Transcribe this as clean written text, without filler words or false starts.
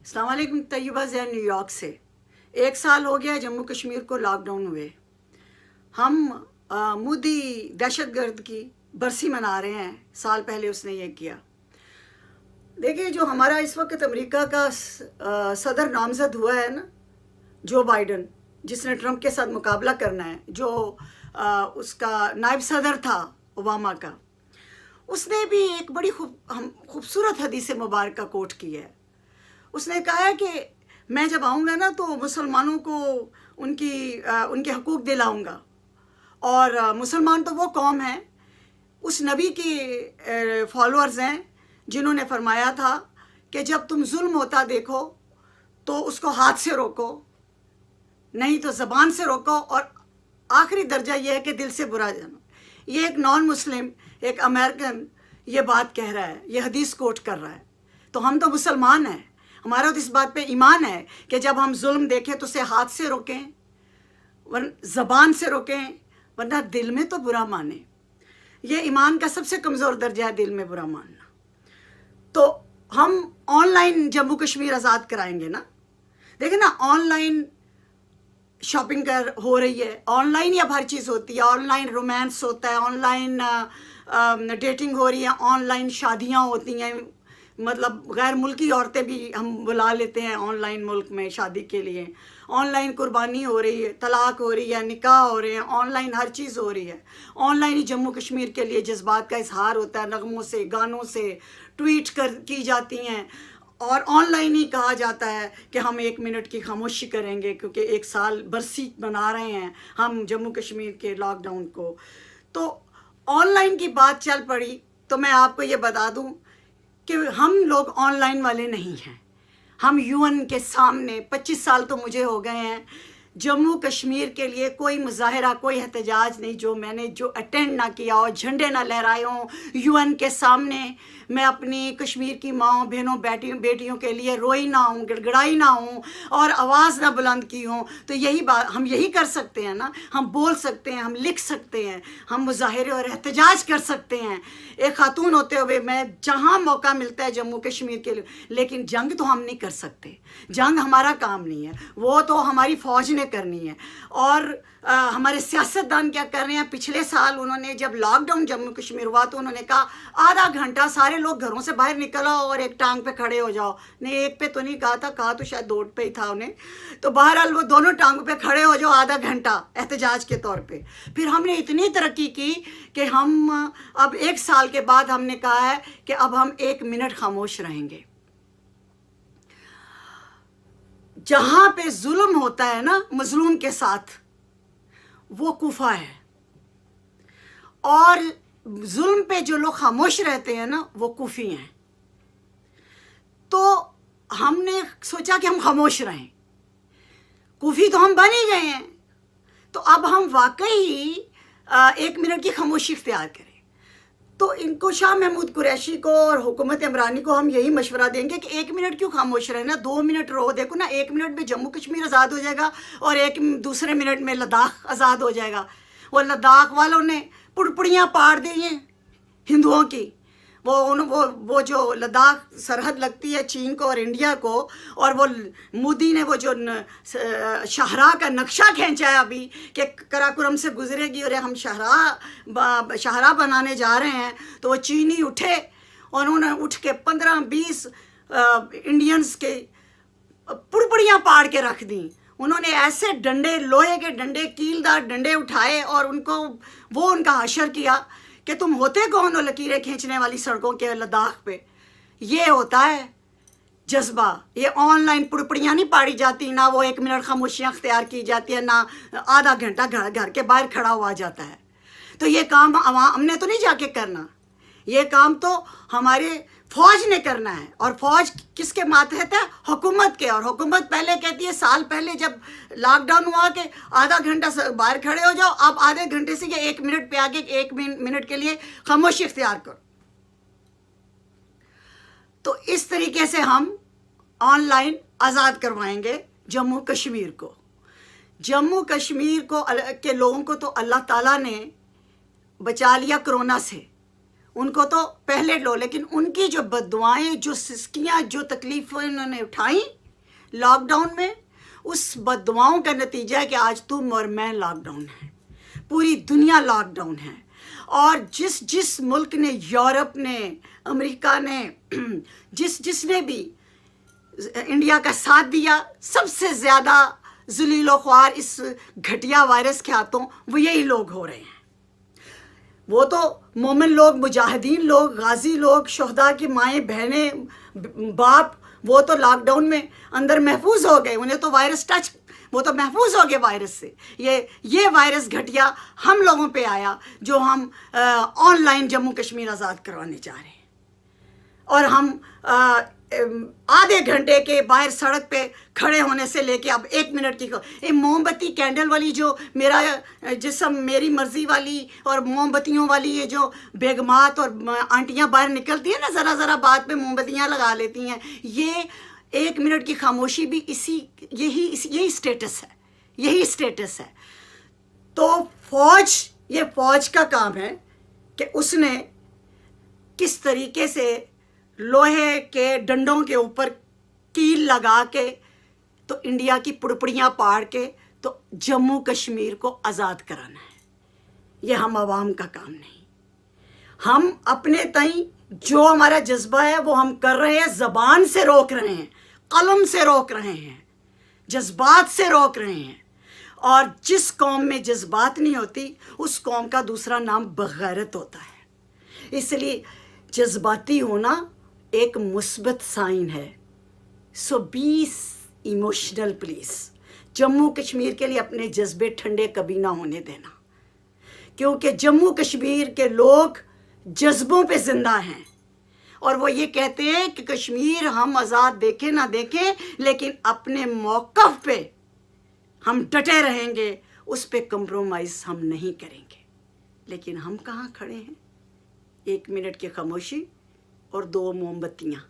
अस्सलाम वालेकुम। तैयबा ज़ैन न्यूयॉर्क से। 1 साल हो गया जम्मू कश्मीर को लॉकडाउन हुए। हम मोदी दहशतगर्द की बरसी मना रहे हैं। साल पहले उसने ये किया। देखिए, जो हमारा इस वक्त अमेरिका का सदर नामजद हुआ है ना, जो बाइडन, जिसने ट्रंप के साथ मुकाबला करना है, जो उसका नायब सदर था ओबामा का, उसने भी एक बड़ी खूबसूरत हदीस मुबारक का कोट किया है। उसने कहा है कि मैं जब आऊँगा ना तो मुसलमानों को उनके हकूक़ दिलाऊँगा। और मुसलमान तो वो कौम है, उस नबी की फॉलोअर्स हैं जिन्होंने फरमाया था कि जब तुम जुल्म होता देखो तो उसको हाथ से रोको, नहीं तो ज़बान से रोको, और आखिरी दर्जा ये है कि दिल से बुरा जानो। ये एक नॉन मुस्लिम, एक अमेरिकन ये बात कह रहा है, ये हदीस कोट कर रहा है। तो हम तो मुसलमान हैं, हमारा तो इस बात पे ईमान है कि जब हम जुल्म देखें तो उसे हाथ से रोकें, ज़बान से रोकें, वरना दिल में तो बुरा माने। ये ईमान का सबसे कमज़ोर दर्जा है, दिल में बुरा मानना। तो हम ऑनलाइन जम्मू कश्मीर आज़ाद कराएंगे ना। देखिए ना, ऑनलाइन शॉपिंग हो रही है, ऑनलाइन ही अब हर चीज़ होती है। ऑनलाइन रोमांस होता है, ऑनलाइन डेटिंग हो रही है, ऑनलाइन शादियाँ होती हैं। मतलब गैर मुल्की औरतें भी हम बुला लेते हैं ऑनलाइन मुल्क में शादी के लिए। ऑनलाइन कुर्बानी हो रही है, तलाक हो रही है, निकाह हो रहे हैं, ऑनलाइन हर चीज़ हो रही है। ऑनलाइन ही जम्मू कश्मीर के लिए जज्बात का इजहार होता है, नगमों से, गानों से, ट्वीट की जाती हैं। और ऑनलाइन ही कहा जाता है कि हम 1 मिनट की खामोशी करेंगे क्योंकि 1 साल बरसी मना रहे हैं हम जम्मू कश्मीर के लॉकडाउन को। तो ऑनलाइन की बात चल पड़ी तो मैं आपको ये बता दूं कि हम लोग ऑनलाइन वाले नहीं हैं। हम यूएन के सामने 25 साल तो मुझे हो गए हैं, जम्मू कश्मीर के लिए कोई मुजाहरा, कोई एहतजाज नहीं जो मैंने अटेंड ना किया हो, झंडे ना लहराए हों यूएन के सामने। मैं अपनी कश्मीर की माँओं, बहनों, बेटियों के लिए रोई ना हूँ, गिड़गिड़ाई ना हूँ और आवाज़ ना बुलंद की हूँ। तो यही बात हम यही कर सकते हैं ना। हम बोल सकते हैं, हम लिख सकते हैं, हम मुजाहरे और एहतजाज कर सकते हैं। एक खातून होते हुए मैं जहाँ मौका मिलता है जम्मू कश्मीर के लिए, लेकिन जंग तो हम नहीं कर सकते। जंग हमारा काम नहीं है, वो तो हमारी फ़ौज ने करनी है। और हमारे सियासतदान क्या कर रहे हैं, पिछले साल उन्होंने जब लॉकडाउन जम्मू कश्मीर हुआ तो उन्होंने कहा आधा घंटा सारे लोग घरों से बाहर निकल आओ और एक टांग पे खड़े हो जाओ। नहीं, एक पे तो नहीं कहा था, कहा तो शायद 2 पे ही था उन्हें। तो बहरहाल वो दोनों टांगों पे खड़े हो जाओ आधा घंटा एहतजाज के तौर पे। फिर हमने इतनी तरक्की की कि हम अब 1 साल के बाद हमने कहा है कि अब हम 1 मिनट खामोश रहेंगे। जहाँ पे जुल्म होता है ना मजलूम के साथ, वो कूफा है, और जुल्म पे जो लोग खामोश रहते हैं ना वो कूफी हैं। तो हमने सोचा कि हम खामोश रहें, कूफी तो हम बन ही गए हैं, तो अब हम वाकई 1 मिनट की खामोशी इख्तियार करें। तो इनको, शाह महमूद कुरैशी को और हुकूमत इमरानी को हम यही मशवरा देंगे कि 1 मिनट क्यों खामोश रहना, 2 मिनट रहो। देखो ना, 1 मिनट में जम्मू कश्मीर आज़ाद हो जाएगा और दूसरे मिनट में लद्दाख आज़ाद हो जाएगा। वो लद्दाख वालों ने पुड़पुड़ियाँ पाड़ दी हैं हिंदुओं की। वो जो लद्दाख सरहद लगती है चीन को और इंडिया को, और वो मोदी ने वो जो शाहराह का नक्शा खींचा है अभी कि कराकोरम से गुजरेगी और हम शाहराह बनाने जा रहे हैं, तो वो चीनी उठे और उन्होंने उठ के 15-20 इंडियंस के पुड़पुड़ियाँ पाड़ के रख दी। उन्होंने ऐसे डंडे, लोहे के डंडे, कीलदार डंडे उठाए और उनका हशर किया कि तुम होते कौन हो लकीरें खींचने वाली सड़कों के लद्दाख पे। ये होता है जज्बा। ये ऑनलाइन पुड़पुड़ियाँ नहीं पाड़ी जाती, ना वो 1 मिनट खामोशियाँ अख्तियार की जाती है, ना आधा घंटा घर के बाहर खड़ा हुआ जाता है। तो ये काम हमने तो नहीं जाके करना, ये काम तो हमारे फ़ौज ने करना है। और फ़ौज किसके मातहत है? हुकूमत के। और हुकूमत पहले कहती है, साल पहले जब लॉकडाउन हुआ कि आधा घंटा बाहर खड़े हो जाओ, अब आधे घंटे से 1 मिनट पे आके 1 मिनट के लिए खामोशी इख्तियार करो। तो इस तरीके से हम ऑनलाइन आज़ाद करवाएंगे जम्मू कश्मीर को। जम्मू कश्मीर के लोगों को तो अल्लाह ताला ने बचा लिया कोरोना से, उनको तो पहले लो, लेकिन उनकी जो बददुआएं, जो सिस्कियाँ, जो तकलीफ़ें उन्होंने उठाई लॉकडाउन में, उस बददुआओं का नतीजा है कि आज तुम और मैं लॉकडाउन है, पूरी दुनिया लॉकडाउन है। और जिस मुल्क ने, यूरोप ने, अमेरिका ने, जिसने भी इंडिया का साथ दिया, सबसे ज़्यादा ज़लीलो ख्वार इस घटिया वायरस के हाथों वो यही लोग हो रहे हैं। वो तो मोमिन लोग, मुजाहिदीन लोग, गाजी लोग, शहदा की माएँ, बहनें, बाप, वो तो लॉकडाउन में अंदर महफूज हो गए, उन्हें तो वायरस वो तो महफूज हो गए वायरस से। ये वायरस घटिया हम लोगों पे आया जो हम ऑनलाइन जम्मू कश्मीर आज़ाद करवाने जा रहे हैं, और हम आधे घंटे के बाहर सड़क पे खड़े होने से लेके अब 1 मिनट की ये मोमबत्ती कैंडल वाली जो मेरा जिस्म मेरी मर्जी वाली और मोमबत्तियों वाली ये जो बेगमात और आंटियां बाहर निकलती हैं ना, ज़रा ज़रा बात पे मोमबत्तियां लगा लेती हैं, ये 1 मिनट की खामोशी भी यही स्टेटस है, यही स्टेटस है। तो ये फ़ौज का काम है कि उसने किस तरीके से लोहे के डंडों के ऊपर कील लगा के तो इंडिया की पुड़पुड़ियाँ पाड़ के तो जम्मू कश्मीर को आज़ाद कराना है। ये हम आवाम का काम नहीं। हम अपने तई जो हमारा जज्बा है वो हम कर रहे हैं, ज़बान से रोक रहे हैं, कलम से रोक रहे हैं, जज्बात से रोक रहे हैं। और जिस कौम में जज्बात नहीं होती उस कौम का दूसरा नाम बग़ैरत होता है। इसलिए जज्बाती होना एक मुस्बत साइन है। So be emotional please. Jammu Kashmir के लिए अपने जज्बे ठंडे कभी ना होने देना, क्योंकि जम्मू कश्मीर के लोग जज्बों पे ज़िंदा हैं और वो ये कहते हैं कि कश्मीर हम आज़ाद देखें ना देखें, लेकिन अपने मौक़िफ़ पे हम डटे रहेंगे, उस पे कंप्रोमाइज़ हम नहीं करेंगे। लेकिन हम कहाँ खड़े हैं? 1 मिनट की खामोशी और 2 मोमबत्तियाँ।